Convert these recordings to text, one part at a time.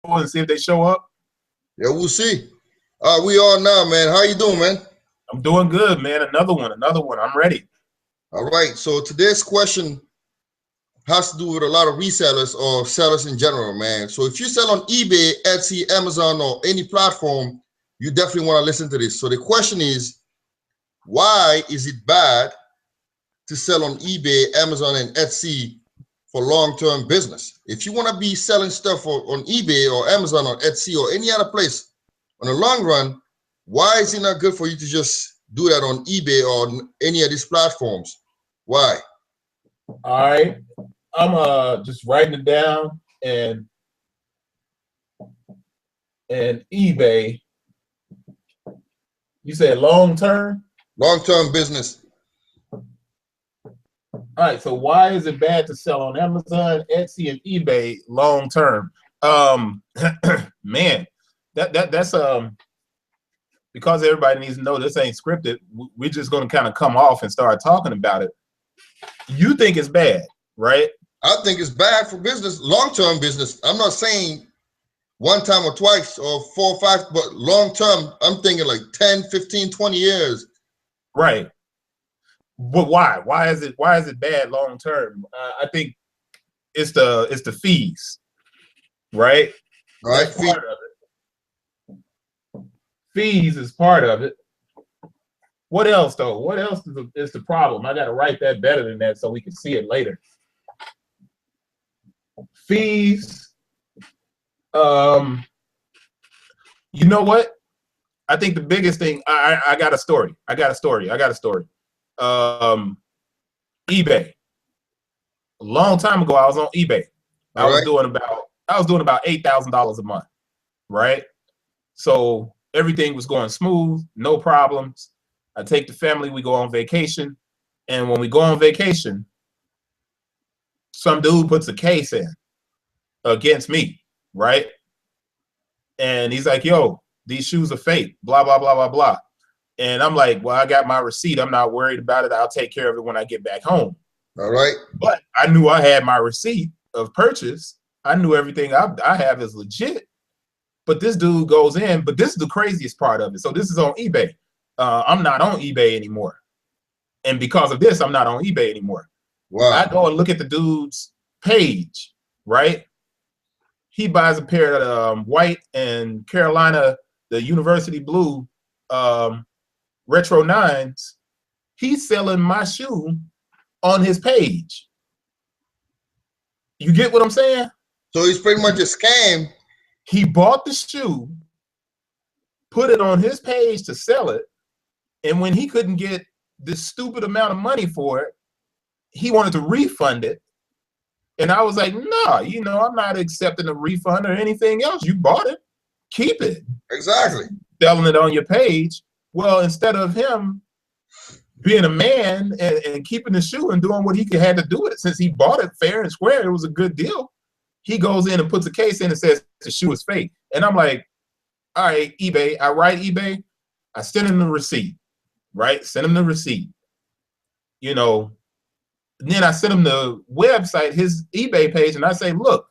and see if they show up? Yeah, we'll see. We are now, man. How you doing, man? I'm doing good, man. Another one. I'm ready. All right. So today's question has to do with a lot of resellers or sellers in general, man. So if you sell on eBay, Etsy, Amazon, or any platform, you definitely want to listen to this. So the question is, why is it bad to sell on eBay, Amazon, and Etsy for long-term business? If you want to be selling stuff on eBay or Amazon or Etsy or any other place on the long run, why is it not good for you to just do that on eBay or on any of these platforms? Why? All right. I'm just writing it down, and eBay. You said long term? Long-term business. All right, so why is it bad to sell on Amazon, Etsy, and eBay long term? Man, that's because everybody needs to know this ain't scripted. We're just gonna kind of come off and start talking about it. You think it's bad, right? I think it's bad for business, long-term business. I'm not saying one time or twice or 4 or 5, but long-term, I'm thinking like 10, 15, 20 years. Right. But why? Why is it bad long term? I think it's the fees, right? Right. That's part of it. Fees is part of it. What else though? What else is the problem? I got to write that better than that so we can see it later. Fees. You know what? I think the biggest thing. I got a story. eBay. A long time ago, I was on eBay. I was doing about $8,000 a month, right? So everything was going smooth, no problems. I take the family, we go on vacation, and when we go on vacation, some dude puts a case in against me, right? And he's like, "Yo, these shoes are fake, blah, blah, blah, blah, blah." And I'm like, "Well, I got my receipt. I'm not worried about it. I'll take care of it when I get back home." All right. But I knew I had my receipt of purchase. I knew everything I have is legit. But this dude goes in, but this is the craziest part of it. So this is on eBay. I'm not on eBay anymore. And because of this, I'm not on eBay anymore. Wow. I go and look at the dude's page, right? He buys a pair of white and Carolina, the University Blue Retro 9s. He's selling my shoe on his page. You get what I'm saying? So he's pretty much a scam. He bought the shoe, put it on his page to sell it, and when he couldn't get this stupid amount of money for it, he wanted to refund it. And I was like, "No, I'm not accepting a refund or anything else. You bought it, keep it." Exactly. Selling it on your page. Well, instead of him being a man and keeping the shoe and doing what he had to do with it, since he bought it fair and square, it was a good deal. He goes in and puts a case in and says the shoe is fake. And I'm like, "All right, eBay." I write eBay. I send him the receipt, right? Send him the receipt. And then I sent him the website, his eBay page, and I say, "Look,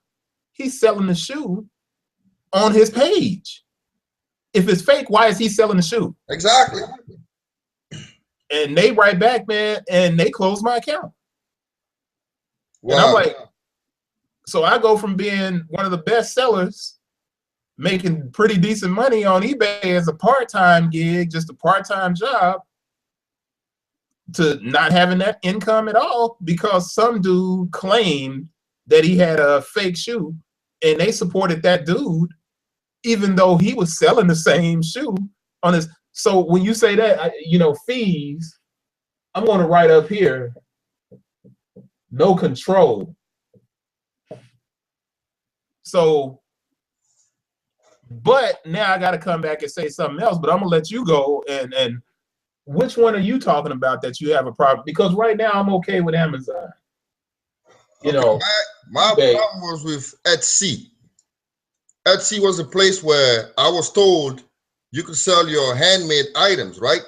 he's selling the shoe on his page. If it's fake, why is he selling the shoe?" Exactly. And they write back, man, and they close my account. Wow. And I'm like, so I go from being one of the best sellers, making pretty decent money on eBay as a part-time gig, just a part-time job, to not having that income at all because some dude claimed that he had a fake shoe and they supported that dude even though he was selling the same shoe on his. So when you say that, fees, I'm going to write up here, no control. So, but now I got to come back and say something else, but I'm going to let you go. And which one are you talking about that you have a problem? Because right now I'm okay with Amazon. My problem was with Etsy. Etsy was a place where I was told you could sell your handmade items, right?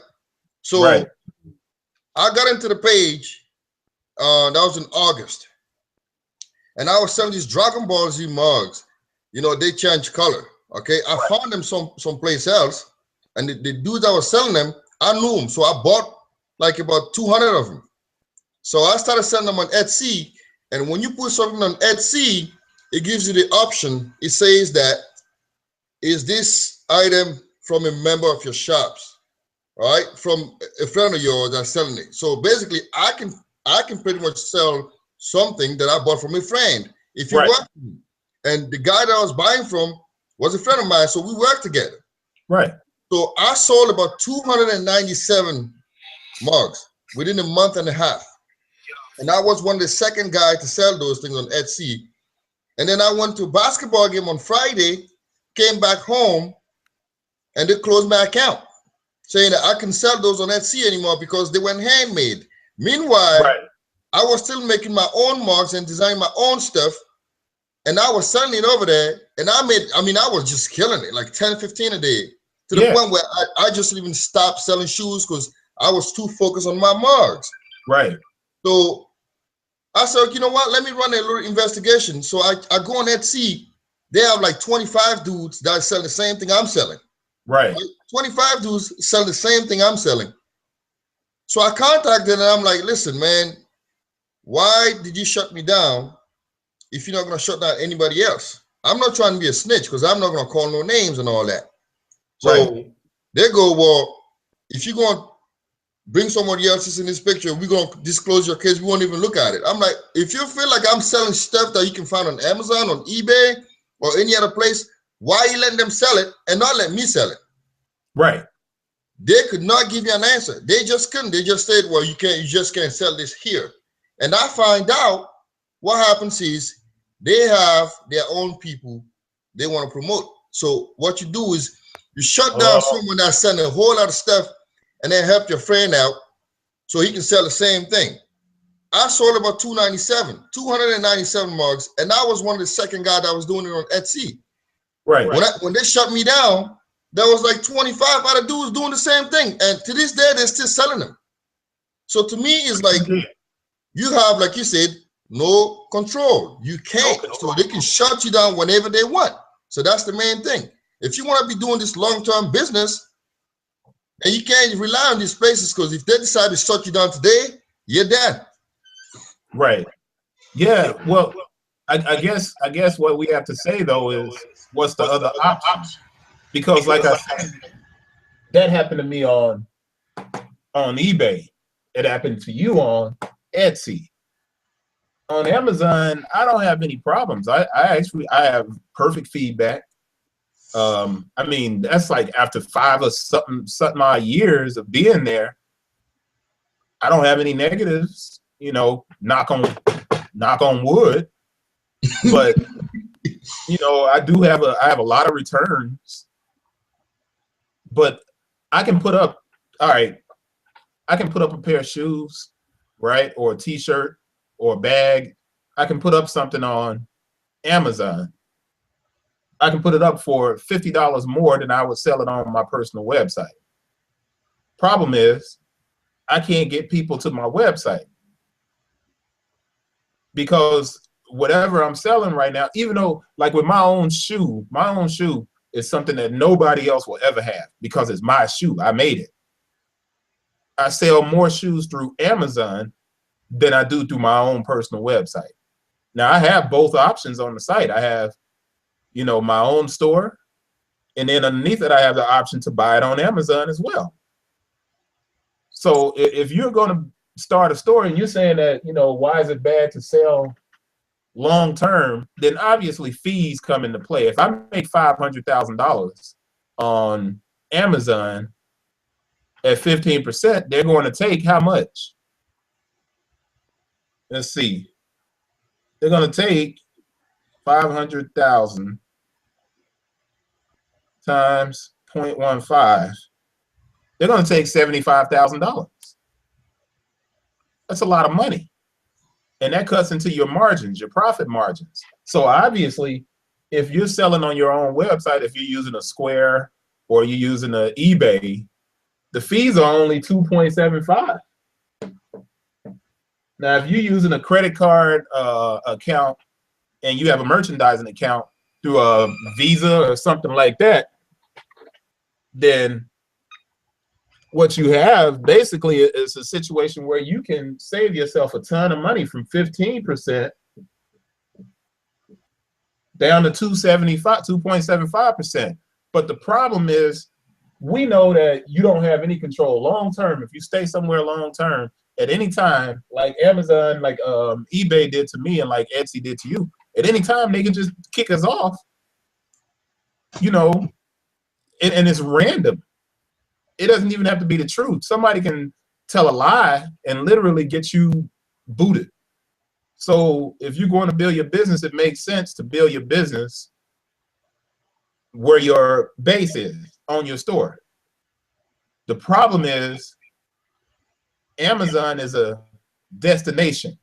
So right. I got into the page, that was in August. And I was selling these Dragon Ball Z mugs. you know, they change color. Okay, I found them someplace else, and the dudes that was selling them, I knew them, so I bought like about 200 of them. So I started selling them on Etsy, and when you put something on Etsy, it gives you the option. It says that, is this item from a member of your shops, all right, from a friend of yours that's selling it. So basically, I can pretty much sell something that I bought from a friend if you work. And the guy that I was buying from was a friend of mine, so we worked together. Right. So I sold about 297 mugs within a month and a half. And I was one of the second guys to sell those things on Etsy. And then I went to a basketball game on Friday, came back home, and they closed my account, saying that I couldn't sell those on Etsy anymore because they weren't handmade. Meanwhile, I was still making my own mugs and designing my own stuff. And I was selling it over there. And I was just killing it, like 10, 15 a day. To the point where I just even stopped selling shoes because I was too focused on my mugs. Right. So I said, you know what? Let me run a little investigation. So I go on Etsy. They have like 25 dudes that are selling the same thing I'm selling. Right. Like 25 dudes selling the same thing I'm selling. So I contacted them and I'm like, listen, man, why did you shut me down if you're not going to shut down anybody else? I'm not trying to be a snitch because I'm not going to call no names and all that. So they go, well, if you're going to bring somebody else in this picture, we're going to disclose your case. We won't even look at it. I'm like, if you feel like I'm selling stuff that you can find on Amazon, on eBay, or any other place, why are you letting them sell it and not let me sell it? Right. They could not give you an answer. They just couldn't. They just said, well, you just can't sell this here. And I find out what happens is they have their own people they want to promote. So what you do is you shut down someone that's selling a whole lot of stuff and then help your friend out so he can sell the same thing. I sold about 297 mugs, and I was one of the second guys that was doing it on Etsy. Right. When they shut me down, there was like 25 other dudes doing the same thing. And to this day, they're still selling them. So to me, it's like you have, like you said, no control. You can't. So they can shut you down whenever they want. So that's the main thing. If you want to be doing this long-term business, and you can't rely on these places, because if they decide to shut you down today, you're done. Right. Yeah. Well, I guess what we have to say though is what's the other option? Because like I said, that happened to me on eBay. It happened to you on Etsy. On Amazon, I don't have any problems. I have perfect feedback. I mean, that's like after 5 or something odd years of being there, I don't have any negatives, you know, knock on wood. But you know, I have a lot of returns. But I can put up a pair of shoes, right? Or a t-shirt or a bag. I can put up something on Amazon. I can put it up for $50 more than I would sell it on my personal website. Problem is, I can't get people to my website because whatever I'm selling right now, even though like with my own shoe is something that nobody else will ever have because it's my shoe. I made it. I sell more shoes through Amazon than I do through my own personal website. Now I have both options on the site. I have, you know, my own store, and then underneath it, I have the option to buy it on Amazon as well. So if you're going to start a store and you're saying that, you know, why is it bad to sell long term, then obviously fees come into play. If I make $500,000 on Amazon at 15%, they're going to take how much? Let's see. They're going to take 500,000 times 0.15. They're going to take $75,000. That's a lot of money. And that cuts into your margins, your profit margins. So obviously, if you're selling on your own website, if you're using a Square or you're using an eBay, the fees are only 2.75. Now, if you're using a credit card account and you have a merchandising account through a Visa or something like that, then what you have basically is a situation where you can save yourself a ton of money from 15% down to 2.75%. But the problem is, we know that you don't have any control long term. If you stay somewhere long term, at any time, like Amazon, like eBay did to me, and like Etsy did to you, at any time they can just kick us off, you know, and it's random. It doesn't even have to be the truth. Somebody can tell a lie and literally get you booted. So if you're going to build your business, it makes sense to build your business where your base is, on your store. The problem is Amazon is a destination.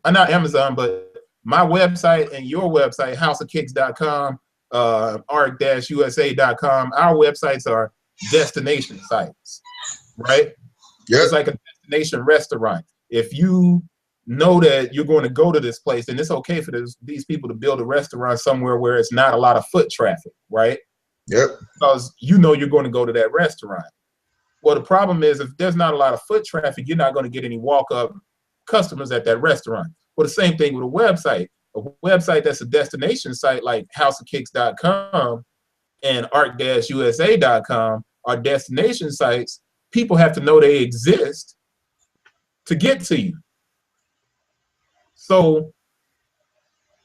Not Amazon, but my website and your website, houseofkicks.com, arc-usa.com, our websites are destination sites, right? Yeah. It's like a destination restaurant. If you know that you're going to go to this place, and it's okay for these people to build a restaurant somewhere where it's not a lot of foot traffic, right? Yep. Because you know you're going to go to that restaurant. Well, the problem is, if there's not a lot of foot traffic, you're not going to get any walk-up customers at that restaurant. Well, the same thing with a website. A website that's a destination site like houseofkicks.com and arc-usa.com are destination sites. People have to know they exist to get to you. So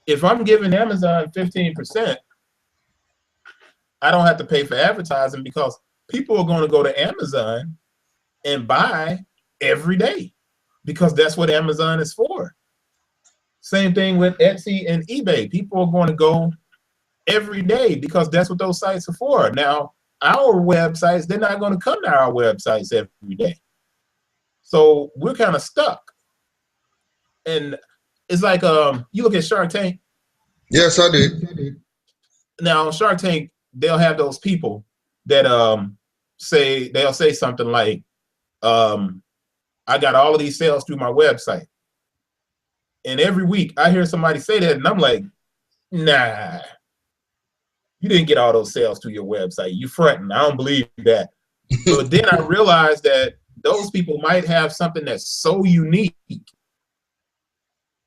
if I'm giving Amazon 15%, I don't have to pay for advertising because people are going to go to Amazon and buy every day because that's what Amazon is for. Same thing with Etsy and eBay. People are going to go every day because that's what those sites are for. Now, our websites, they're not going to come to our websites every day. So we're kind of stuck. And it's like you look at Shark Tank. Yes, I did. Now, on Shark Tank, they'll have those people that they'll say something like, I got all of these sales through my website. And every week I hear somebody say that, and I'm like, nah, you didn't get all those sales through your website. You fronting. I don't believe that. But then I realized that those people might have something that's so unique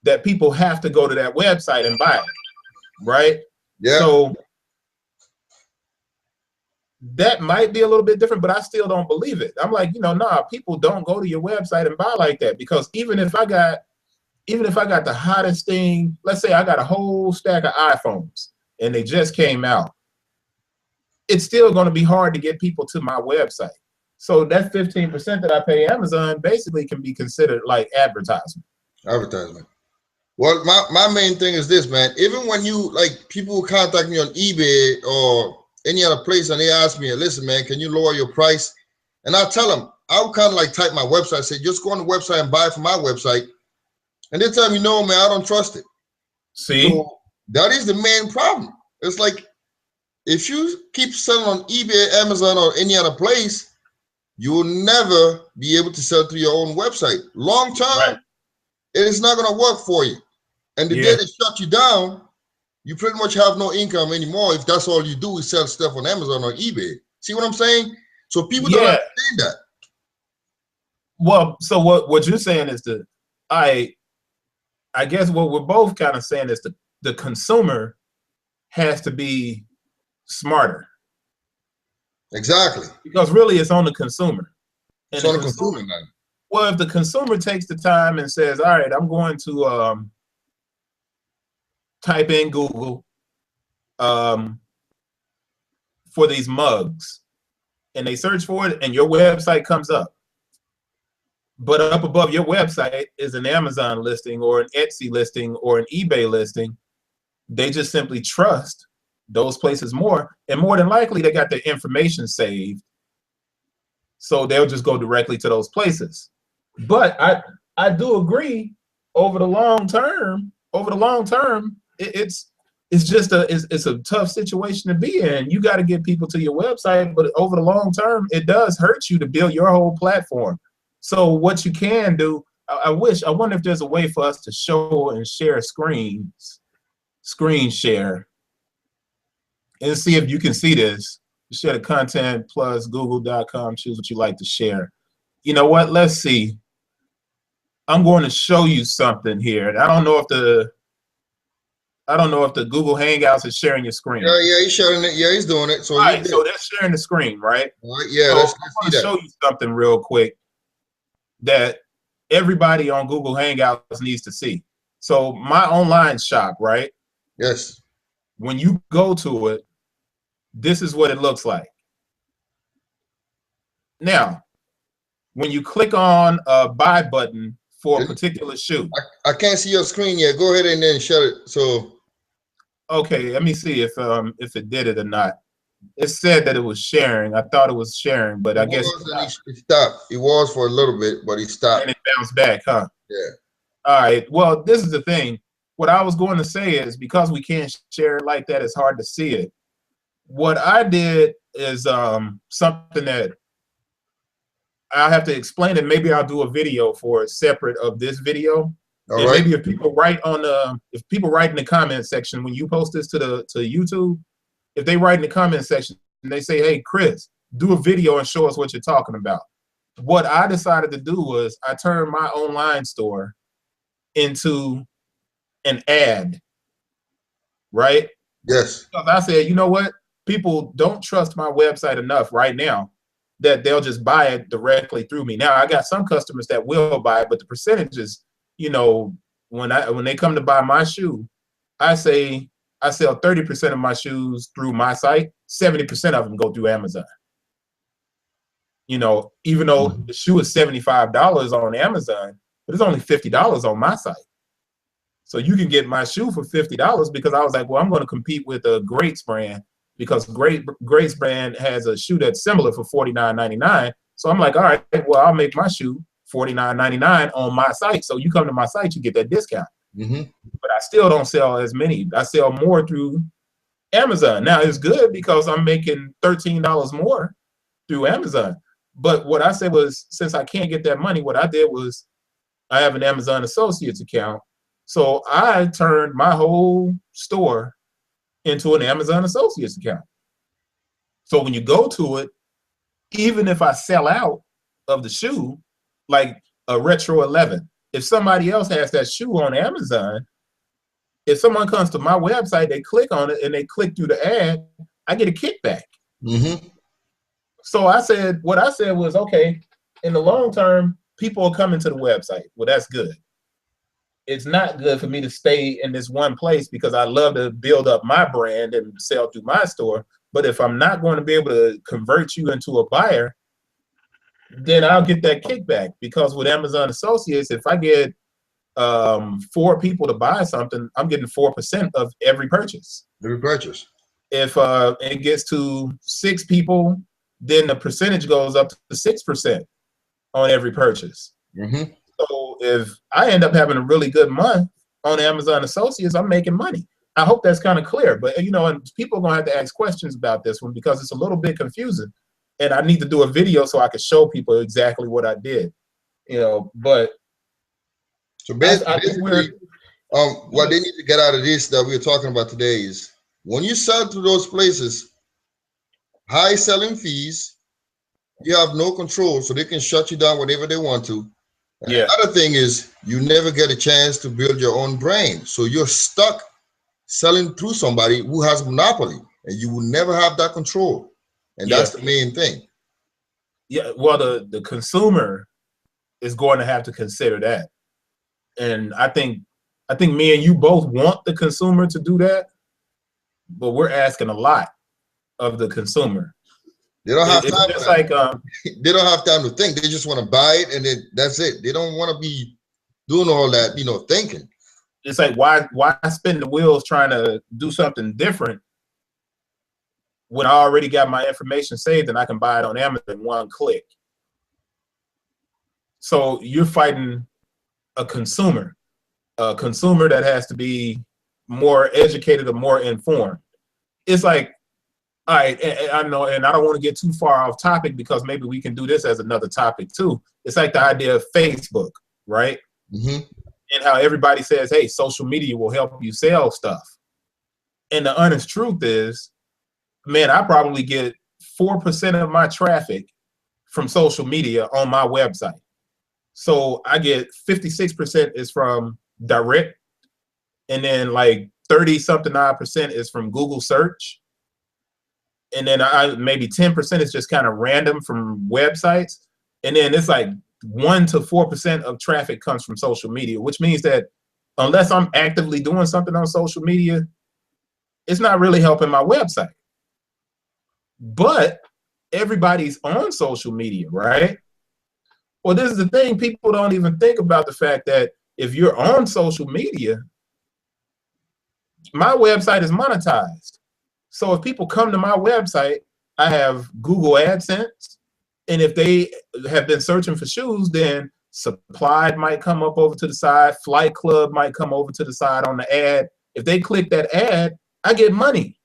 that people have to go to that website and buy it, right? Yeah. So that might be a little bit different, but I still don't believe it. I'm like, nah, people don't go to your website and buy like that, because even if I got the hottest thing, let's say I got a whole stack of iPhones and they just came out, it's still going to be hard to get people to my website. So that 15% that I pay Amazon basically can be considered like advertisement. Advertisement. Well, my main thing is this, man. Even when people contact me on eBay or any other place and they ask me, listen, man, can you lower your price? And I tell them, I'll kind of like type my website, say, just go on the website and buy from my website. And they tell me, no, man, I don't trust it. See? So that is the main problem. It's like, if you keep selling on eBay, Amazon, or any other place, you will never be able to sell through your own website. Long term, right, it is not going to work for you. And the day they shut you down, you pretty much have no income anymore if that's all you do is sell stuff on Amazon or eBay. See what I'm saying? So people don't understand that. Well, so what you're saying is I guess what we're both kind of saying is the consumer has to be smarter. Exactly. Because really it's on the consumer. And it's on the consumer, man. Well, if the consumer takes the time and says, all right, I'm going to type in Google for these mugs, and they search for it and your website comes up. But up above your website is an Amazon listing or an Etsy listing or an eBay listing. They just simply trust those places more. And more than likely, they got their information saved. So they'll just go directly to those places. But I do agree, over the long term, it's a tough situation to be in. You got to get people to your website, but over the long term, it does hurt you to build your whole platform. So what you can do, I wonder if there's a way for us to show and share screen share and see if you can see this. Share the content plus google.com. Choose what you like to share. You know what? Let's see. I'm going to show you something here. And I don't know if the Google Hangouts is sharing your screen. Yeah, he's sharing it. Yeah, he's doing it. So all right, so they're sharing the screen, right? All right, yeah, so let's I want see to show you something real quick that everybody on Google Hangouts needs to see. So my online shop, right? Yes. When you go to it, this is what it looks like. Now, when you click on a buy button for a particular shoe. I can't see your screen yet. Go ahead and then shut it. So okay, let me see if it did it or not. It said that it was sharing. I thought it was sharing, but I guess it stopped. It was for a little bit, but it stopped. And it bounced back, huh? Yeah. All right. Well, this is the thing. What I was going to say is because we can't share it like that, it's hard to see it. What I did is something that I'll have to explain, and maybe I'll do a video for it separate of this video. All and right. Maybe if people write in the comment section when you post this to YouTube, if they write in the comment section and they say, "Hey, Chris, do a video and show us what you're talking about." What I decided to do was I turned my online store into an ad, right? Yes. Because I said, you know what? People don't trust my website enough right now that they'll just buy it directly through me. Now, I got some customers that will buy it, but the percentages, you know, when they come to buy my shoe, I say I sell 30% of my shoes through my site, 70% of them go through Amazon. You know, even though the shoe is $75 on Amazon, but it's only $50 on my site. So you can get my shoe for $50 because I was like, well, I'm going to compete with a Greats brand because Greats brand has a shoe that's similar for $49.99. So I'm like, all right, well, I'll make my shoe $49.99 on my site. So you come to my site, you get that discount. Mm-hmm. But I still don't sell as many. I sell more through Amazon. Now it's good because I'm making $13 more through Amazon. But what I said was, since I can't get that money, what I did was I have an Amazon Associates account. So I turned my whole store into an Amazon Associates account. So when you go to it, even if I sell out of the shoe, like a Retro 11, if somebody else has that shoe on Amazon, if someone comes to my website, they click on it and they click through the ad, I get a kickback. Mm-hmm. So what I said was, okay, in the long term, people are coming to the website. Well, that's good. It's not good for me to stay in this one place because I love to build up my brand and sell through my store. But if I'm not going to be able to convert you into a buyer, then I'll get that kickback. Because with Amazon Associates, if I get 4 people to buy something, I'm getting 4% of every purchase. Every purchase. If it gets to 6 people, then the percentage goes up to 6% on every purchase. Mm-hmm. So if I end up having a really good month on Amazon Associates, I'm making money. I hope that's kind of clear. But, you know, and people are going to have to ask questions about this one because it's a little bit confusing. And I need to do a video so I can show people exactly what I did. You know, but so basically, what they need to get out of this that we're talking about today is when you sell to those places, high selling fees, you have no control, so they can shut you down whenever they want to. And yeah. Another thing is you never get a chance to build your own brand. So you're stuck selling through somebody who has monopoly, and you will never have that control. And that's the main thing. Yeah, well, the consumer is going to have to consider that. And I think me and you both want the consumer to do that, but we're asking a lot of the consumer. They don't have time. It's like they don't have time to think. They just want to buy it, and then that's it. They don't want to be doing all that, thinking. It's like why spin the wheels trying to do something different when I already got my information saved and I can buy it on Amazon in one click. So you're fighting a consumer that has to be more educated or more informed. It's like, all right, I know, and I don't want to get too far off topic because maybe we can do this as another topic too. It's like the idea of Facebook, right? Mm-hmm. And how everybody says, hey, social media will help you sell stuff. And the honest truth is, man, I probably get 4% of my traffic from social media on my website. So I get 56% is from direct, and then like 30-something-odd% is from Google search. And then maybe 10% is just kind of random from websites. And then it's like 1 to 4% of traffic comes from social media, which means that unless I'm actively doing something on social media, it's not really helping my website. But everybody's on social media, right? Well, this is the thing. People don't even think about the fact that if you're on social media, my website is monetized. So if people come to my website, I have Google AdSense. And if they have been searching for shoes, then Supplied might come up over to the side. Flight Club might come over to the side on the ad. If they click that ad, I get money.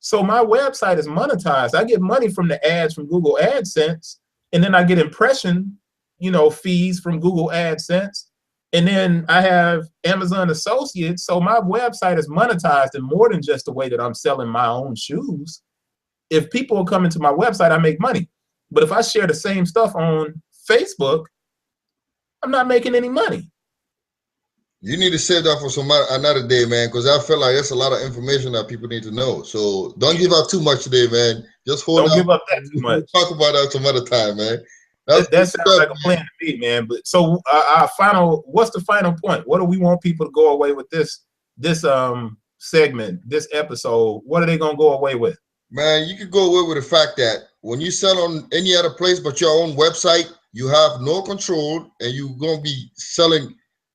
So my website is monetized. I get money from the ads from Google AdSense. And then I get impression, fees from Google AdSense. And then I have Amazon Associates. So my website is monetized in more than just the way that I'm selling my own shoes. If people come into my website, I make money. But if I share the same stuff on Facebook, I'm not making any money. You need to save that for another day, man, because I feel like there's a lot of information that people need to know. So don't give out too much today, man. Just hold on. Don't give up that too much. We'll talk about that some other time, man. That sounds like a plan to me, man. But so what's the final point? What do we want people to go away with this segment, this episode? What are they gonna go away with? Man, you could go away with the fact that when you sell on any other place but your own website, you have no control, and you're gonna be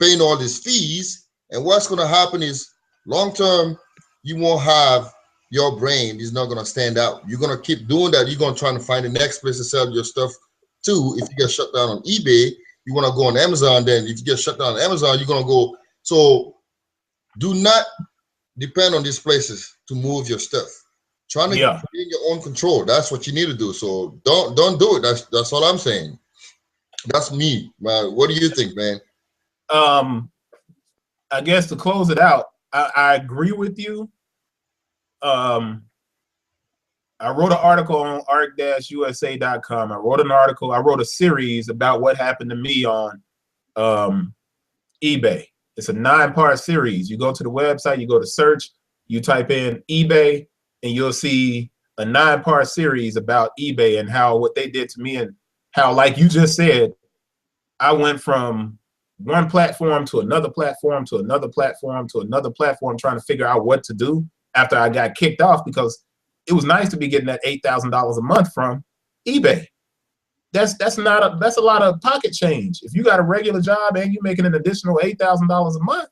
paying all these fees. And what's gonna happen is long term, you won't have your brain is not gonna stand out. You're gonna keep doing that. You're gonna try to find the next place to sell your stuff too. If you get shut down on eBay, you want to go on Amazon. Then if you get shut down on Amazon, you're gonna go. So do not depend on these places to move your stuff. Trying to get in your own control. That's what you need to do. So don't do it. That's all I'm saying. That's me, man. What do you think, man? I guess to close it out, I agree with you. I wrote an article on arc-usa.com. I wrote a series about what happened to me on eBay. It's a 9-part series. You go to the website, you go to search, you type in eBay, and you'll see a 9-part series about eBay and what they did to me, and how, like you just said, I went from one platform to another platform to another platform to another platform trying to figure out what to do after I got kicked off, because it was nice to be getting that $8,000 a month from eBay. That's a lot of pocket change. If you got a regular job and you're making an additional $8,000 a month,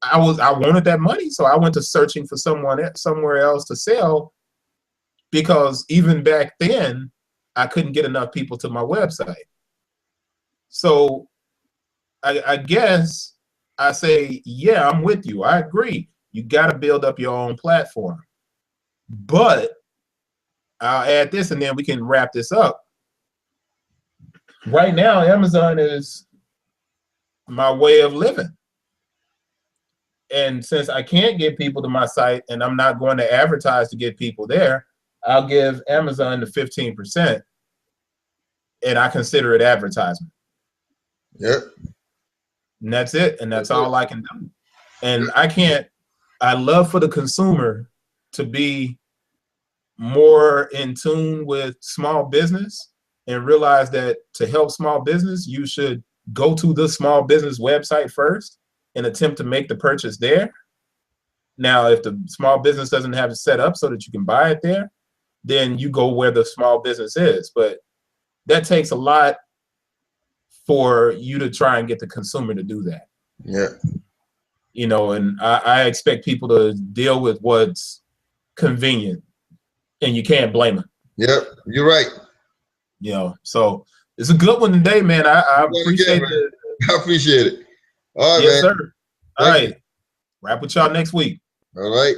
I wanted that money, so I went to searching for somewhere else to sell, because even back then I couldn't get enough people to my website. So I guess I say, yeah, I'm with you. I agree. You got to build up your own platform. But I'll add this, and then we can wrap this up. Right now, Amazon is my way of living. And since I can't get people to my site, and I'm not going to advertise to get people there, I'll give Amazon the 15%, and I consider it advertisement. Yep. And that's it. And that's all I can do. And I love for the consumer to be more in tune with small business and realize that to help small business, you should go to the small business website first and attempt to make the purchase there. Now, if the small business doesn't have it set up so that you can buy it there, then you go where the small business is. But that takes a lot for you to try and get the consumer to do that. Yeah. And I expect people to deal with what's convenient, and you can't blame them. Yep, you're right. So it's a good one today, man. I appreciate it. I appreciate it. All right, yes, man. Sir. All right. Wrap with y'all next week. All right.